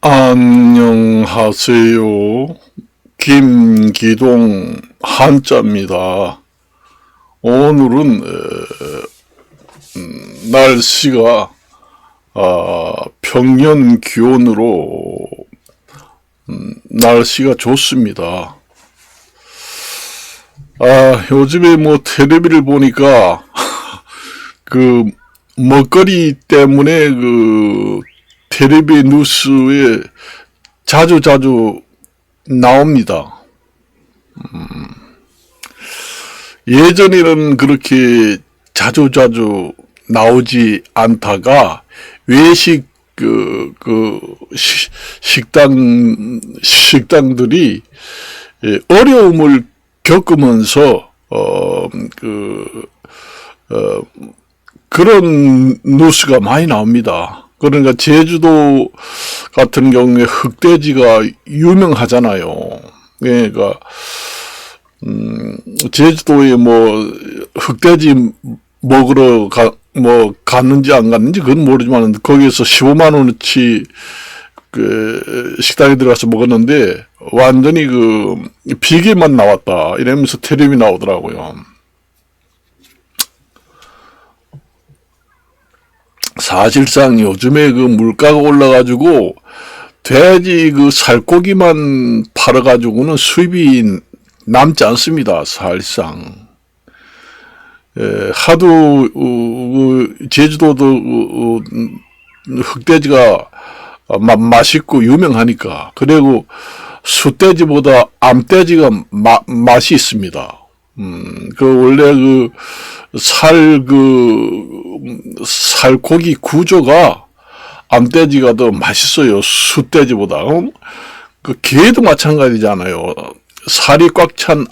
안녕하세요. 김기동 한자입니다. 오늘은 날씨가 평년 기온으로 날씨가 좋습니다. 요즘에 텔레비를 보니까 그 먹거리 때문에 텔레비 뉴스에 자주 나옵니다. 예전에는 그렇게 자주 나오지 않다가 외식 식당들이 어려움을 겪으면서 그런 뉴스가 많이 나옵니다. 그러니까 제주도 같은 경우에 흑돼지가 유명하잖아요. 그러니까 제주도에 흑돼지 먹으러 갔는지 안 갔는지 그건 모르지만 거기에서 15만 원어치 식당에 들어가서 먹었는데 완전히 비계만 나왔다 이러면서 텔레비 나오더라고요. 사실상 요즘에 물가가 올라가지고 돼지 살코기만 팔아가지고는 수입이 남지 않습니다. 사실상. 하도 제주도도 흑돼지가 맛있고 유명하니까. 그리고 숫돼지보다 암돼지가 맛이 있습니다. 원래 살코기 구조가 암돼지가 더 맛있어요. 숫돼지보다. 게도 마찬가지잖아요. 살이 꽉 찬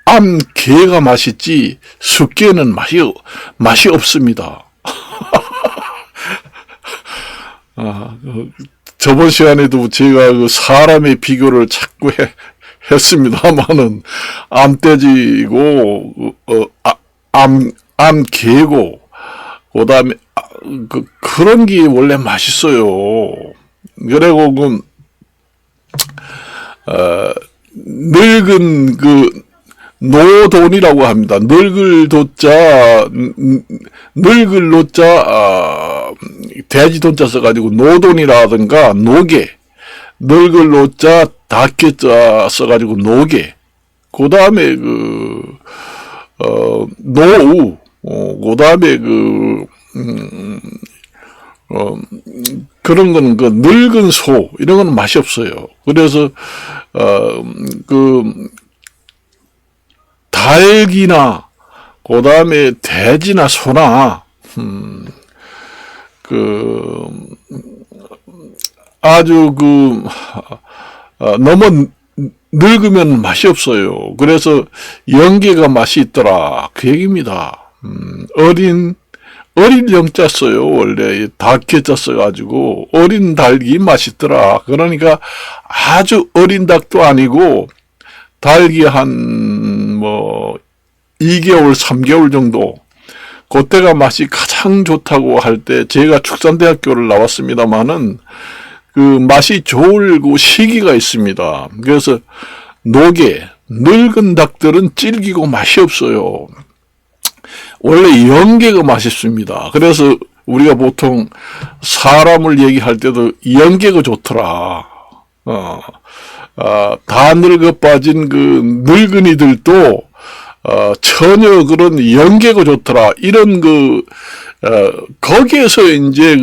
암게가 맛있지, 숫게는 맛이 없습니다. 저번 시간에도 제가 사람의 비교를 자꾸 했습니다만은, 암돼지고, 암게고, 그 다음에, 그런 게 원래 맛있어요. 그리고, 늙은 노돈이라고 합니다. 늙을 노자, 돼지 돈자 써가지고 노돈이라든가 노개, 늙을 노자, 닭개자 써가지고 노개, 그 다음에 노우, 그 다음에 그런 거는 늙은 소, 이런 거는 맛이 없어요. 그래서, 닭이나, 그 다음에 돼지나 소나, 아주 너무 늙으면 맛이 없어요. 그래서 연계가 맛이 있더라. 그 얘기입니다. 어린 영자 써요. 원래 닭개자 써가지고 어린 닭이 맛있더라. 그러니까 아주 어린 닭도 아니고 닭이 한 2개월, 3개월 정도, 그때가 맛이 가장 좋다고 할 때, 제가 축산대학교를 나왔습니다만은, 맛이 좋을 시기가 있습니다. 그래서, 늙은 닭들은 질기고 맛이 없어요. 원래 연계가 맛있습니다. 그래서, 우리가 보통 사람을 얘기할 때도 연계가 좋더라. 다 늙어 빠진 늙은이들도, 전혀 그런 연계가 좋더라. 이런 거기에서 이제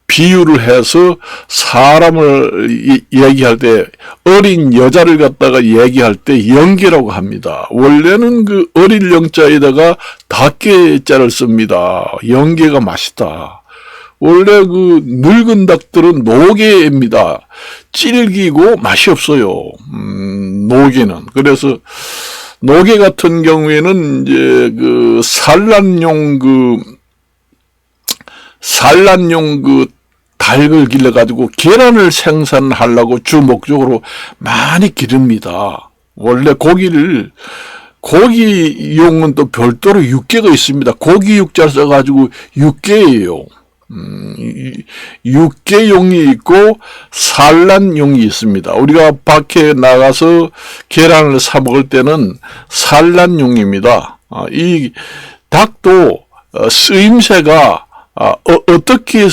비유를 해서 사람을 얘기할 때, 어린 여자를 갖다가 얘기할 때 연계라고 합니다. 원래는 어릴 영자에다가 닭개자를 씁니다. 연계가 맛있다. 원래 늙은 닭들은 노개입니다. 질기고 맛이 없어요. 노개는. 그래서, 노개 같은 경우에는 이제 산란용 닭을 길러가지고 계란을 생산하려고 주 목적으로 많이 기릅니다. 원래 고기용은 또 별도로 육개가 있습니다. 고기 육자 써가지고 육개예요. 육계용이 있고 산란용이 있습니다. 우리가 밖에 나가서 계란을 사 먹을 때는 산란용입니다. 이 닭도 쓰임새가 어떻게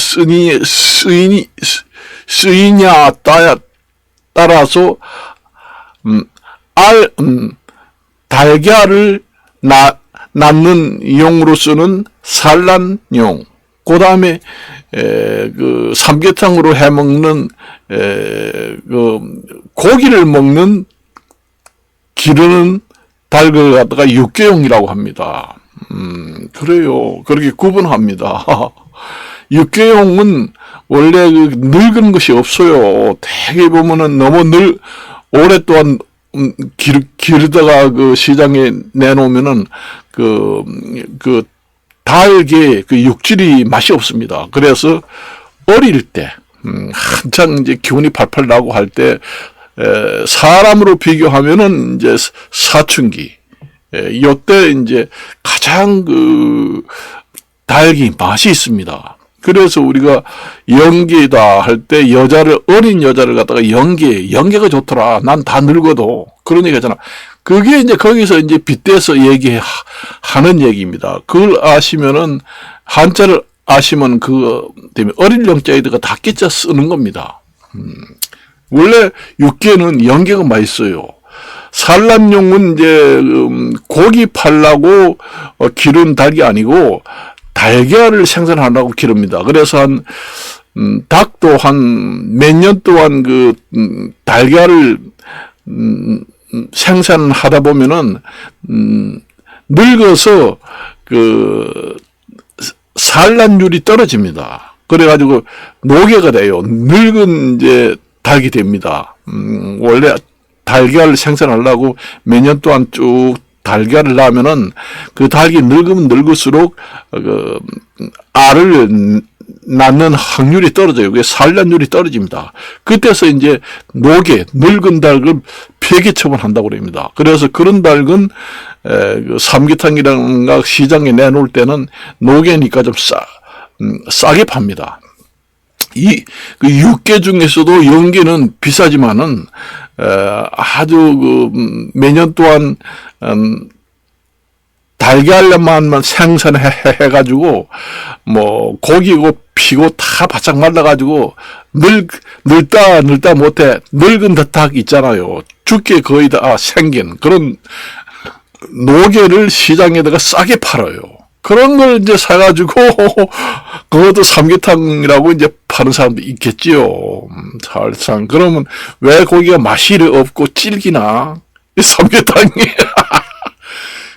쓰이냐 따라서 달걀을 낳는 용으로 쓰는 산란용, 그 다음에 그 삼계탕으로 해먹는 고기를 먹는 기르는 닭을 갖다가 육계용이라고 합니다. 그래요. 그렇게 구분합니다. 육계용은 원래 그 늙은 것이 없어요. 대개 보면은 너무 오랫동안 기르다가 그 시장에 내놓으면은 그 닭의 그 육질이 맛이 없습니다. 그래서 어릴 때, 한창 이제 기운이 팔팔 나고 할 때, 사람으로 비교하면은 이제 사춘기, 요때 이제 가장 그 닭이 맛이 있습니다. 그래서 우리가 연계다 할 때 어린 여자를 갖다가 연계가 좋더라. 난 다 늙어도. 그런 얘기 하잖아. 그게 이제 거기서 이제 빗대서 얘기하는 얘기입니다. 그걸 아시면은, 한자를 아시면 그거 때문에 어릴 영자에다가 다 깨짜 쓰는 겁니다. 원래 육계는 연계가 맛있어요. 산란용은 이제, 고기 팔라고 기른 닭이 아니고, 달걀을 생산하려고 기릅니다. 그래서 닭도 한 몇 년 동안 달걀을, 생산하다 보면은, 늙어서 산란율이 떨어집니다. 그래가지고 노개가 돼요. 늙은 이제 닭이 됩니다. 원래 달걀을 생산하려고 몇 년 동안 쭉 달걀을 낳으면은 그 닭이 늙으면 늙을수록 알을 낳는 확률이 떨어져요. 그게 산란율이 떨어집니다. 그때서 이제 늙은 닭을 폐기 처분한다고 그럽니다. 그래서 그런 닭은 삼계탕이라든가 시장에 내놓을 때는 노개니까 좀 싸게 팝니다. 그 육계 중에서도 연계는 비싸지만은 아주 매년 동안 달걀만 생산해가지고 뭐 고기고 피고 다 바짝 말라가지고 늙다 못해 늙은 닭 있잖아요. 죽게 거의 다 생긴 그런 노개를 시장에다가 싸게 팔아요. 그런 걸 이제 사가지고, 그것도 삼계탕이라고 이제 파는 사람도 있겠지요. 살상. 그러면 왜 고기가 맛이 없고 질기나? 이 삼계탕이.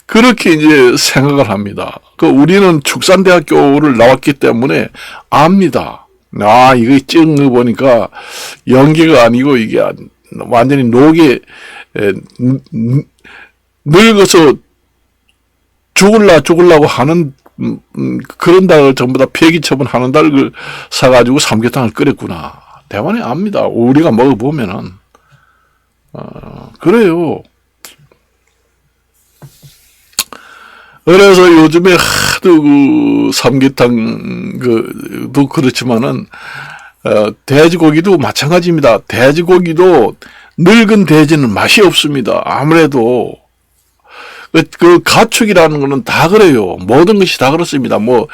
그렇게 이제 생각을 합니다. 우리는 축산대학교를 나왔기 때문에 압니다. 이거 찍은 거 보니까 연기가 아니고 이게 완전히 노개, 늙어서 죽으려고 하는, 그런 닭을 전부 다 폐기 처분하는 닭을 사가지고 삼계탕을 끓였구나. 대만에 압니다. 우리가 먹어보면은. 그래요. 그래서 요즘에 하도 삼계탕도 그렇지만은, 돼지고기도 마찬가지입니다. 돼지고기도 늙은 돼지는 맛이 없습니다. 아무래도. 가축이라는 거는 다 그래요. 모든 것이 다 그렇습니다. 뭐,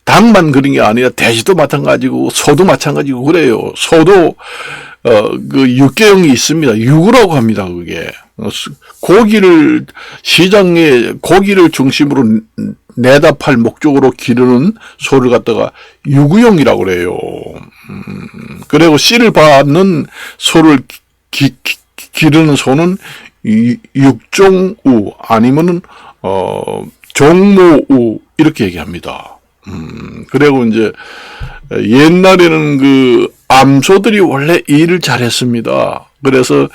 닭만 그런 게 아니라 돼지도 마찬가지고, 소도 마찬가지고 그래요. 소도, 육계형이 있습니다. 육으라고 합니다, 그게. 시장에 고기를 중심으로 내다 팔 목적으로 기르는 소를 갖다가 육우용이라고 그래요. 그리고 씨를 받는 소를 기르는 소는 육종우 아니면은 종모우 이렇게 얘기합니다. 그리고 이제 옛날에는 암소들이 원래 일을 잘했습니다. 그래서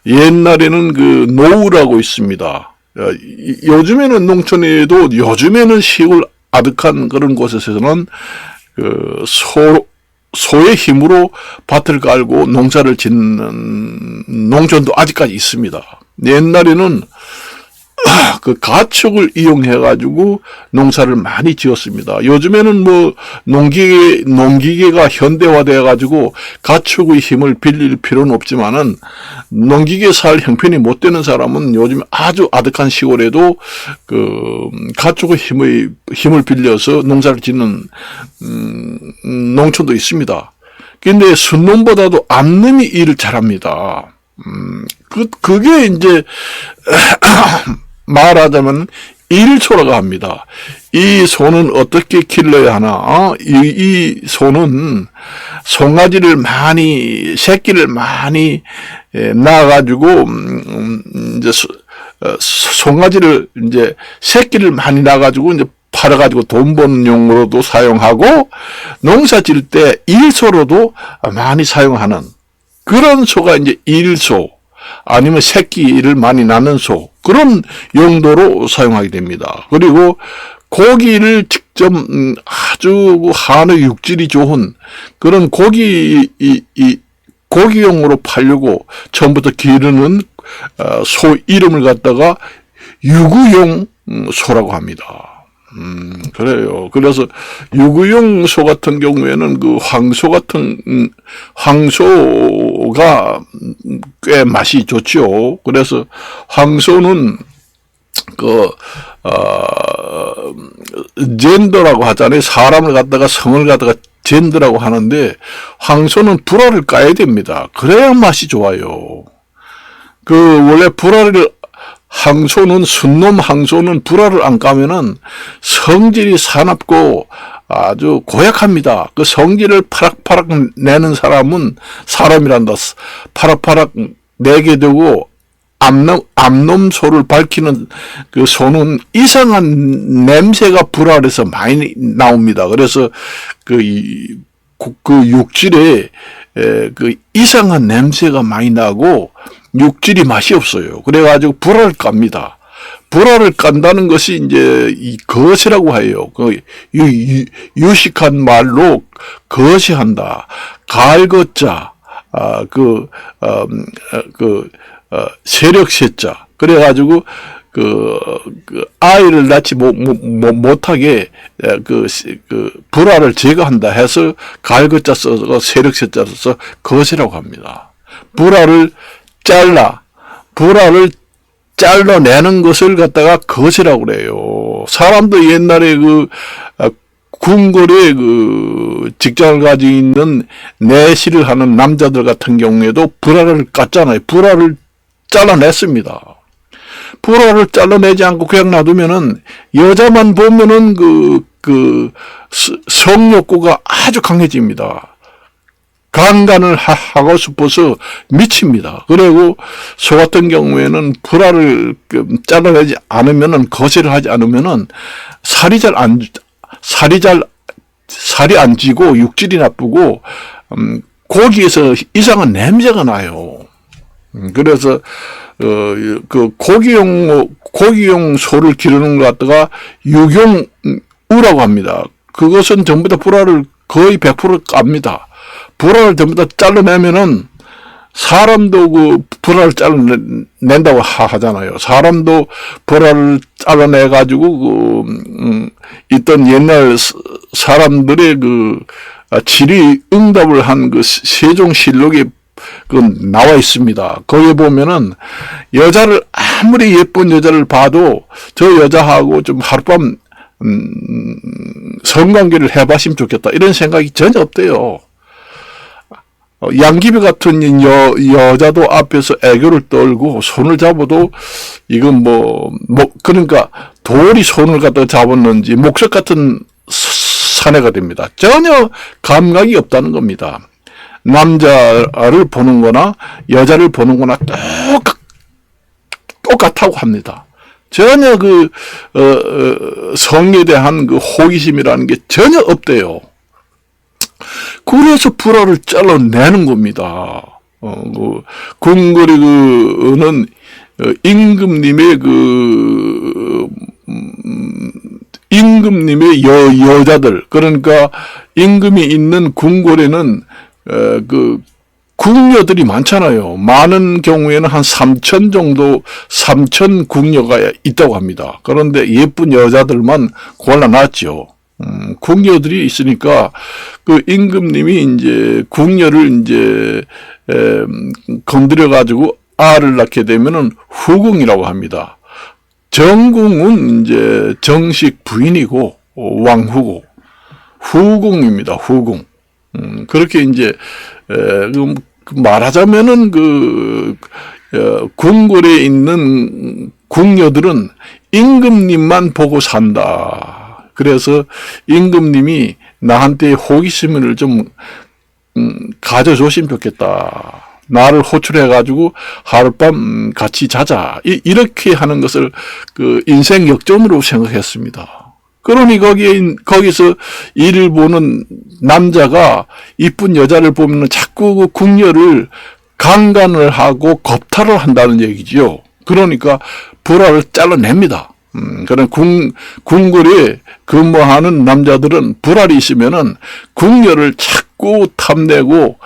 옛날에는 노우라고 있습니다. 요즘에는 농촌에도 요즘에는 시골 아득한 그런 곳에서는 소의 힘으로 밭을 깔고 농사를 짓는 농촌도 아직까지 있습니다. 옛날에는 그 가축을 이용해가지고 농사를 많이 지었습니다. 요즘에는 뭐 농기계가 현대화되어가지고 가축의 힘을 빌릴 필요는 없지만은 농기계 살 형편이 못 되는 사람은 요즘 아주 아득한 시골에도 그 가축의 힘을 빌려서 농사를 짓는 농촌도 있습니다. 근데 순놈보다도 암놈이 일을 잘합니다. 그게 이제 말하자면 일소라고 합니다. 이 소는 어떻게 길러야 하나? 이 소는 송아지를 새끼를 많이 낳아가지고 이제 송아지를 이제 새끼를 많이 낳아가지고 이제 팔아가지고 돈 버는 용으로도 사용하고 농사 지을 때 일소로도 많이 사용하는 그런 소가 이제 일소. 아니면 새끼를 많이 낳는 소 그런 용도로 사용하게 됩니다. 그리고 고기를 직접 아주 한우 육질이 좋은 그런 고기용으로 팔려고 처음부터 기르는 소 이름을 갖다가 유구용 소라고 합니다. 그래요. 그래서 유구용 소 같은 경우에는 그 황소가 꽤 맛이 좋죠. 그래서 황소는 젠더라고 하잖아요. 사람을 갖다가 성을 갖다가 젠더라고 하는데 황소는 불알을 까야 됩니다. 그래야 맛이 좋아요. 원래 불알을 순놈 항소는 불알을 안 까면은 성질이 사납고 아주 고약합니다. 그 성질을 파락파락 내는 사람은 사람이란다. 파락파락 내게 되고 암놈 소를 밝히는 그 소는 이상한 냄새가 불알에서 많이 나옵니다. 그래서 그 육질에 이상한 냄새가 많이 나고 육질이 맛이 없어요. 그래가지고 불알을 깝니다. 불알을 깐다는 것이 이제 이 거시라고 해요. 유식한 말로 거시한다. 갈거자, 세력세자. 그래가지고 아이를 낳지 못하게 불알을 제거한다 해서 갈거자 써서 세력세자 써서 거시라고 합니다. 불알을 잘라내는 것을 갖다가 거시라고 그래요. 사람도 옛날에 궁궐에 직장을 가지고 있는 내시를 하는 남자들 같은 경우에도 불알을 깠잖아요. 불알을 잘라냈습니다. 불알을 잘라내지 않고 그냥 놔두면은 여자만 보면은 성욕구가 아주 강해집니다. 강간을 하고 싶어서 미칩니다. 그리고 소 같은 경우에는 불알을 잘라내지 않으면은 거세를 하지 않으면은 살이 안 지고 육질이 나쁘고 고기에서 이상한 냄새가 나요. 그래서 고기용 소를 기르는 것 갖다가 유경우라고 합니다. 그것은 전부 다 불알을 거의 100% 깝니다. 불알을 전부 다 잘라내면은 사람도 불알을 잘라낸다고 하잖아요. 사람도 불알을 잘라내가지고 있던 옛날 사람들의 질의응답을 한 세종실록에 나와 있습니다. 거기에 보면은 여자를 아무리 예쁜 여자를 봐도 저 여자하고 좀 하룻밤 성관계를 해봤으면 좋겠다 이런 생각이 전혀 없대요. 양귀비 같은 여자도 앞에서 애교를 떨고 손을 잡아도 이건 그러니까 돌이 손을 갖다 잡았는지 목석 같은 사내가 됩니다. 전혀 감각이 없다는 겁니다. 남자를 보는 거나 여자를 보는 거나 똑같다고 합니다. 전혀 성에 대한 호기심이라는 게 전혀 없대요. 그래서 불알을 잘라내는 겁니다. 궁궐이는 임금님의 여자들, 그러니까 임금이 있는 궁궐에는 궁녀들이 많잖아요. 많은 경우에는 한 3천 정도, 3천 궁녀가 있다고 합니다. 그런데 예쁜 여자들만 골라놨죠. 궁녀들이 있으니까 그 임금님이 이제 궁녀를 이제 건드려가지고 알을 낳게 되면은 후궁이라고 합니다. 정궁은 이제 정식 부인이고 왕후고 후궁입니다. 후궁. 그렇게 이제 말하자면은 궁궐에 있는 궁녀들은 임금님만 보고 산다. 그래서 임금님이 나한테 호기심을 좀 가져줬으면 좋겠다. 나를 호출해가지고 하룻밤 같이 자자. 이렇게 하는 것을 그 인생 역전으로 생각했습니다. 그러니 거기서 일을 보는 남자가 이쁜 여자를 보면 자꾸 그 궁녀를 강간을 하고 겁탈을 한다는 얘기지요. 그러니까 불화를 잘라냅니다. 그런 궁궐에 근무하는 남자들은 불알이 있으면은 궁녀를 자꾸 탐내고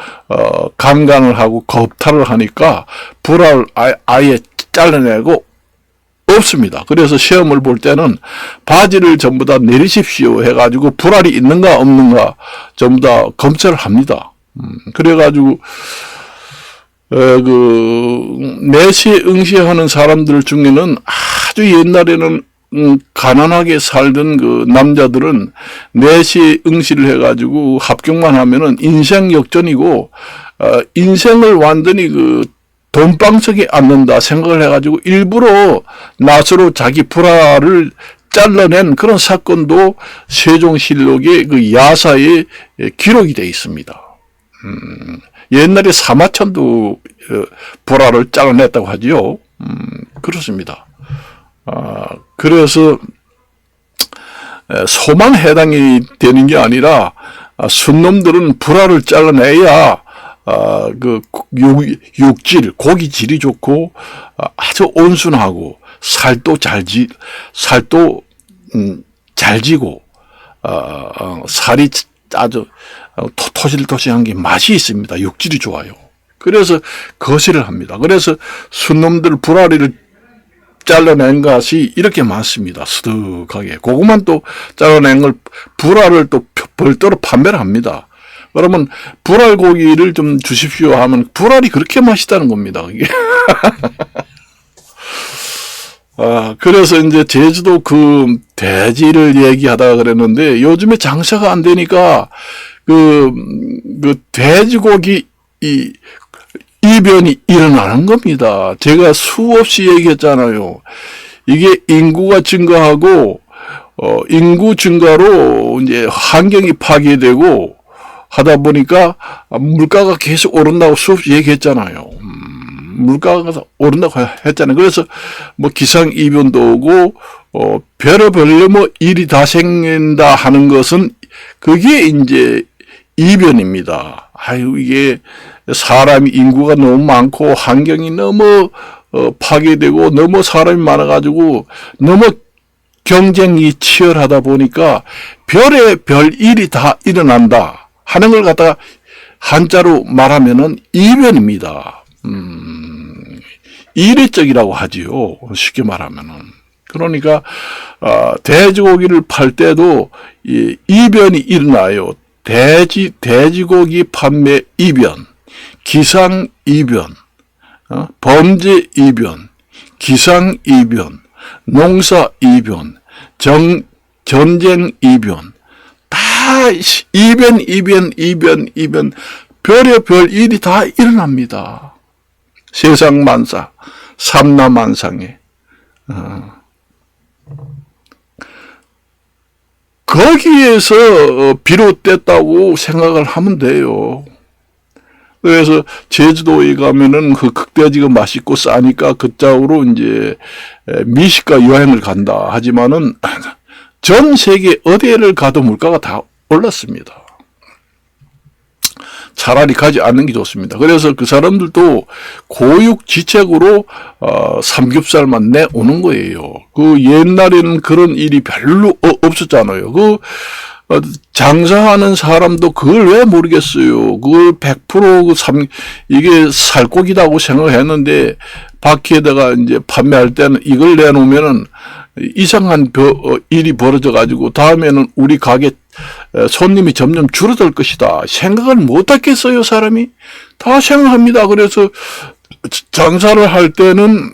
강간을 하고 겁탈을 하니까 불알을 아예 잘라내고 없습니다. 그래서 시험을 볼 때는 바지를 전부 다 내리십시오 해가지고 불알이 있는가 없는가 전부 다 검사를 합니다. 그래가지고 내시에 응시하는 사람들 중에는 아주 옛날에는 가난하게 살던 그 남자들은 내시에 응시를 해가지고 합격만 하면은 인생 역전이고 인생을 완전히 돈방석에 앉는다 생각을 해가지고 일부러 낫으로 자기 불화를 잘라낸 그런 사건도 세종실록의 그 야사에 기록이 되어 있습니다. 옛날에 사마천도 불화를 잘라냈다고 하지요. 그렇습니다. 그래서 소만 해당이 되는 게 아니라 순놈들은 불화를 잘라내야 육질, 고기질이 좋고 아주 온순하고 살도 잘 지고 살이 아주 토실토실한 게 맛이 있습니다. 육질이 좋아요. 그래서 거실을 합니다. 그래서 순놈들 불화리를 잘라낸 것이 이렇게 많습니다. 스득하게. 그것만 또 잘라낸 걸 불화를 또 별도로 판매를 합니다. 그러면 불알 고기를 좀 주십시오 하면 불알이 그렇게 맛있다는 겁니다. 이게. 그래서 이제 제주도 그 돼지를 얘기하다가 그랬는데 요즘에 장사가 안 되니까 그 돼지고기 이변이 일어나는 겁니다. 제가 수없이 얘기했잖아요. 이게 인구가 증가하고 인구 증가로 이제 환경이 파괴되고 하다 보니까 물가가 계속 오른다고 수없이 얘기했잖아요. 물가가 오른다고 했잖아요. 그래서 뭐 기상이변도 오고 별의별 뭐 일이 다 생긴다 하는 것은 그게 이제 이변입니다. 아유, 이게 사람이 인구가 너무 많고 환경이 너무 파괴되고 너무 사람이 많아가지고 너무 경쟁이 치열하다 보니까 별의별 일이 다 일어난다 하는 걸 갖다가 한자로 말하면은 이변입니다. 이례적이라고 하지요. 쉽게 말하면은. 그러니까 돼지고기를 팔 때도 이변이 일어나요. 돼지고기 판매 이변, 기상 이변, 범죄 이변, 기상 이변, 농사 이변, 전쟁 이변, 다 이변, 별의별 일이 다 일어납니다. 세상 만사, 삼라만상에. 거기에서 비롯됐다고 생각을 하면 돼요. 그래서 제주도에 가면은 그 극돼지가 맛있고 싸니까 그쪽으로 이제 미식가 여행을 간다. 하지만은 전 세계 어디를 가도 물가가 다 올랐습니다. 차라리 가지 않는 게 좋습니다. 그래서 그 사람들도 고육지책으로 삼겹살만 내오는 거예요. 그 옛날에는 그런 일이 별로 없었잖아요. 장사하는 사람도 그걸 왜 모르겠어요. 그걸 100% 이게 살코기다고 생각했는데, 바퀴에다가 이제 판매할 때는 이걸 내놓으면은 이상한 일이 벌어져가지고, 다음에는 우리 가게 손님이 점점 줄어들 것이다. 생각을 못 하겠어요, 사람이? 다 생각합니다. 그래서 장사를 할 때는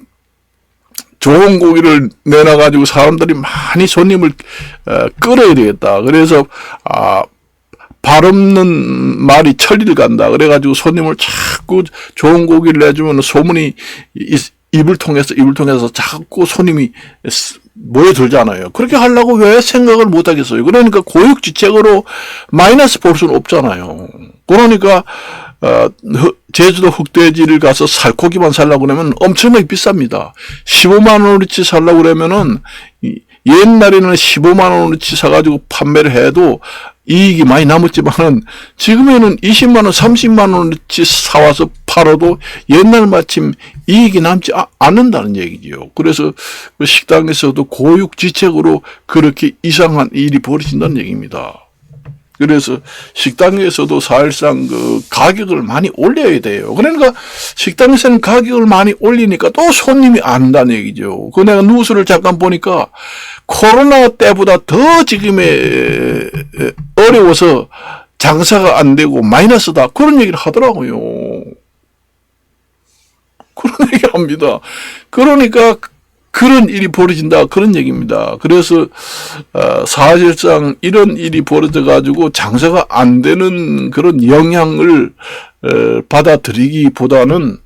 좋은 고기를 내놔가지고 사람들이 많이 손님을 끌어야 되겠다. 그래서 발 없는 말이 천리를 간다. 그래가지고 손님을 자꾸 좋은 고기를 내주면 소문이 입을 통해서 자꾸 손님이 모여들잖아요. 그렇게 하려고 왜 생각을 못 하겠어요? 그러니까 고육지책으로 마이너스 볼 수는 없잖아요. 그러니까 제주도 흑돼지를 가서 살코기만 살려고 그러면 엄청나게 비쌉니다. 15만 원어치 살려고 그러면은 옛날에는 15만 원어치 사가지고 판매를 해도 이익이 많이 남았지만은 지금에는 20만 원, 30만 원어치 사와서 팔아도 옛날 마침 이익이 남지 않는다는 얘기죠. 그래서 그 식당에서도 고육지책으로 그렇게 이상한 일이 벌어진다는 얘기입니다. 그래서 식당에서도 사실상 그 가격을 많이 올려야 돼요. 그러니까 식당에서는 가격을 많이 올리니까 또 손님이 안 온다는 얘기죠. 그 내가 뉴스를 잠깐 보니까 코로나 때보다 더 지금에 어려워서 장사가 안 되고 마이너스다. 그런 얘기를 하더라고요. 그런 얘기 합니다. 그러니까 그런 일이 벌어진다. 그런 얘기입니다. 그래서 사실상 이런 일이 벌어져 가지고 장사가 안 되는 그런 영향을 받아들이기보다는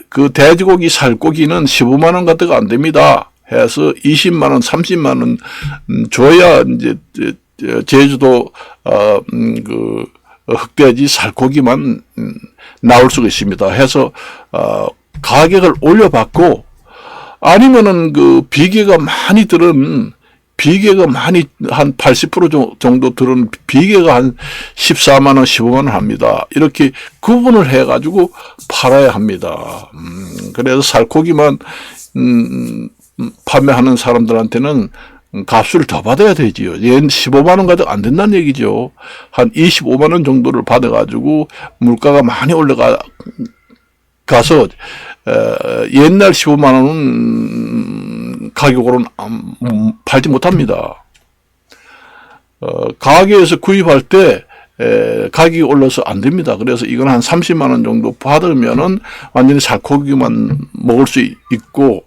그 돼지고기 살코기는 15만 원 가까이가 안 됩니다. 해서 20만 원, 30만 원 줘야 이제 제주도 그 흑돼지 살코기만 나올 수가 있습니다. 해서 가격을 올려받고, 아니면은 그 비계가 많이 들은, 비계가 많이 한 80% 정도 들은 비계가 한 14만 원, 15만 원 합니다. 이렇게 구분을 해가지고 팔아야 합니다. 그래서 살코기만 판매하는 사람들한테는 값을 더 받아야 되지요. 얘는 15만 원 가도 안 된다는 얘기죠. 한 25만 원 정도를 받아가지고 물가가 많이 올라가서 옛날 15만 원은 가격으로는 팔지 못합니다. 가게에서 구입할 때 가격이 올라서 안 됩니다. 그래서 이건 한 30만 원 정도 받으면은 완전히 살코기만 먹을 수 있고,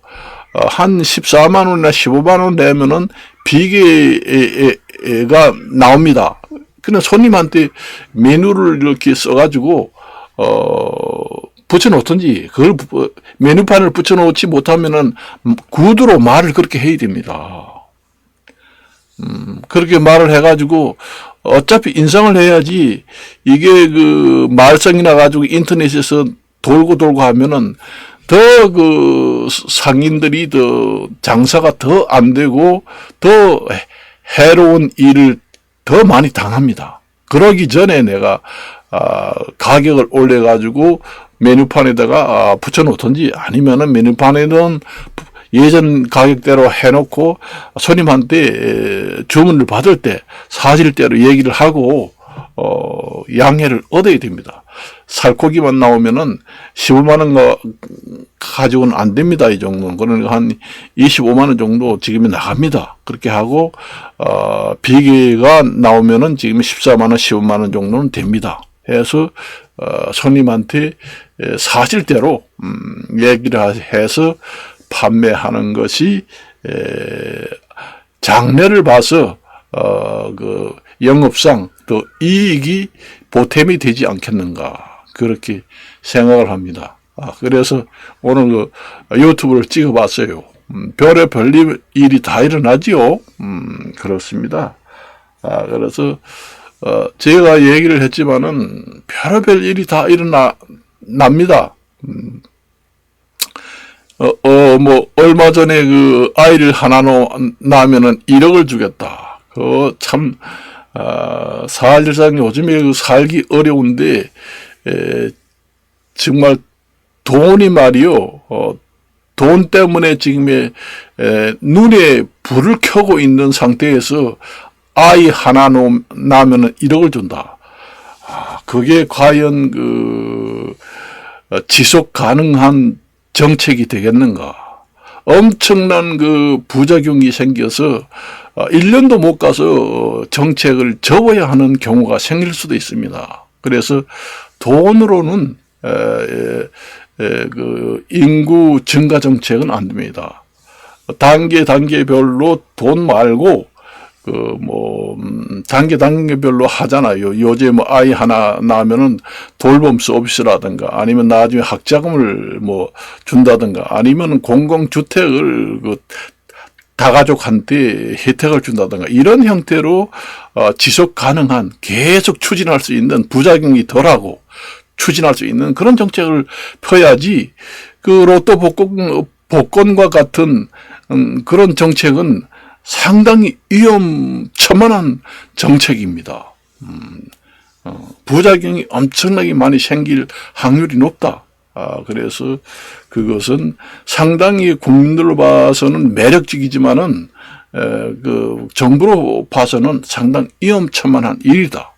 한 14만 원이나 15만 원 내면은 비계가 나옵니다. 그냥 손님한테 메뉴를 이렇게 써가지고, 붙여놓든지, 그걸 메뉴판을 붙여놓지 못하면은 구두로 말을 그렇게 해야 됩니다. 그렇게 말을 해가지고, 어차피 인상을 해야지, 이게 그 말썽이 나가지고 인터넷에서 돌고 하면은 더 그 상인들이 더 장사가 더 안 되고 더 해로운 일을 더 많이 당합니다. 그러기 전에 내가 가격을 올려가지고 메뉴판에다가 붙여놓든지, 아니면은 메뉴판에는 예전 가격대로 해놓고 손님한테 주문을 받을 때 사실대로 얘기를 하고 양해를 얻어야 됩니다. 살코기만 나오면은 15만 원 가지고는 안 됩니다. 이 정도는. 그러니까 한 25만 원 정도 지금이 나갑니다. 그렇게 하고 비계가 나오면은 지금 14만 원, 15만 원 정도는 됩니다. 해서 손님한테 사실대로 얘기를 해서 판매하는 것이 장래를 봐서 그 영업상 또 이익이 보탬이 되지 않겠는가, 그렇게 생각을 합니다. 그래서 오늘 그 유튜브를 찍어봤어요. 별의 별일이 다 일어나지요. 그렇습니다. 그래서 제가 얘기를 했지만은 별의별 일이 다 일어납니다. 뭐 얼마 전에 그 아이를 하나 낳으면은 1억을 주겠다. 참 사실상 요즘에 살기 어려운데 정말 돈이 말이요, 돈 때문에 지금의 눈에 불을 켜고 있는 상태에서 아이 하나 낳으면 1억을 준다. 그게 과연 지속 가능한 정책이 되겠는가? 엄청난 부작용이 생겨서 1년도 못 가서 정책을 접어야 하는 경우가 생길 수도 있습니다. 그래서 돈으로는 인구 증가 정책은 안 됩니다. 단계별로 돈 말고 단계별로 하잖아요. 요새 아이 하나 낳으면은 돌봄 서비스라든가 아니면 나중에 학자금을 준다든가 아니면 공공주택을 다가족한테 혜택을 준다든가 이런 형태로 지속 가능한 계속 추진할 수 있는 부작용이 덜하고 추진할 수 있는 그런 정책을 펴야지 로또 복권과 같은 그런 정책은 상당히 위험천만한 정책입니다. 부작용이 엄청나게 많이 생길 확률이 높다. 그래서 그것은 상당히 국민들로 봐서는 매력적이지만은 정부로 봐서는 상당히 위험천만한 일이다.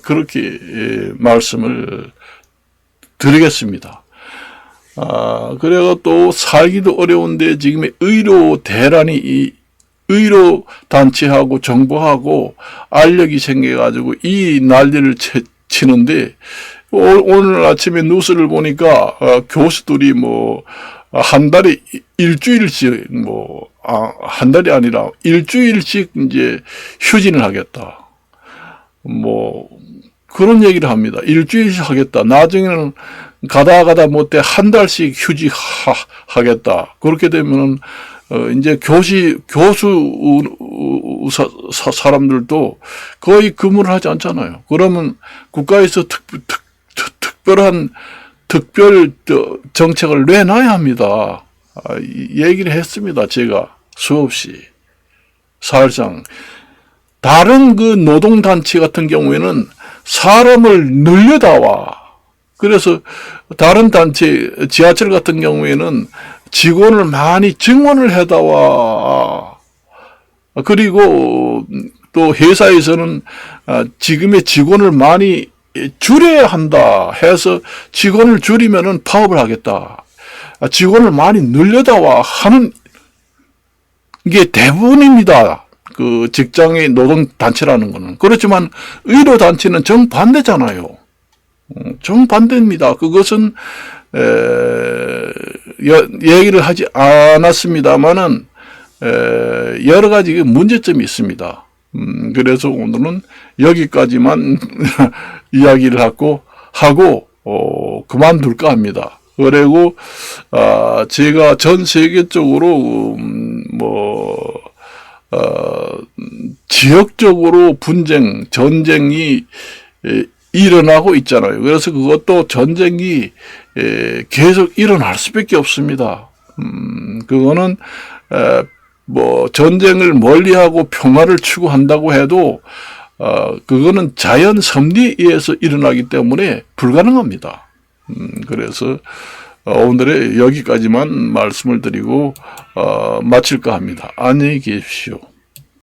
그렇게 말씀을 드리겠습니다. 그래가 또 살기도 어려운데 지금 의료 대란이 의료 단체하고 정부하고 알력이 생겨가지고 이 난리를 치는데 오늘 아침에 뉴스를 보니까 교수들이 한 달에 일주일씩 한 달이 아니라 일주일씩 이제 휴진을 하겠다. 그런 얘기를 합니다. 일주일씩 하겠다. 나중에는 가다 못해 한 달씩 휴직하겠다. 그렇게 되면은 이제 교수 사람들도 거의 근무를 하지 않잖아요. 그러면 국가에서 특별 정책을 내놔야 합니다. 얘기를 했습니다. 제가 수없이. 사실상 다른 노동단체 같은 경우에는 사람을 늘려다와. 그래서 다른 단체, 지하철 같은 경우에는 직원을 많이 증원을 해다와. 그리고 또 회사에서는 지금의 직원을 많이 줄여야 한다 해서 직원을 줄이면은 파업을 하겠다. 직원을 많이 늘려다와 하는 게 대부분입니다. 직장의 노동단체라는 거는. 그렇지만 의료단체는 정반대잖아요. 정반대입니다. 그것은 얘기를 하지 않았습니다만은 여러 가지 문제점이 있습니다. 그래서 오늘은 여기까지만 이야기를 하고 그만둘까 합니다. 그리고 제가 전 세계적으로 지역적으로 전쟁이 일어나고 있잖아요. 그래서 그것도 전쟁이 계속 일어날 수밖에 없습니다. 그거는 전쟁을 멀리하고 평화를 추구한다고 해도 그거는 자연 섭리에 의해서 일어나기 때문에 불가능합니다. 그래서 오늘의 여기까지만 말씀을 드리고 마칠까 합니다. 안녕히 계십시오.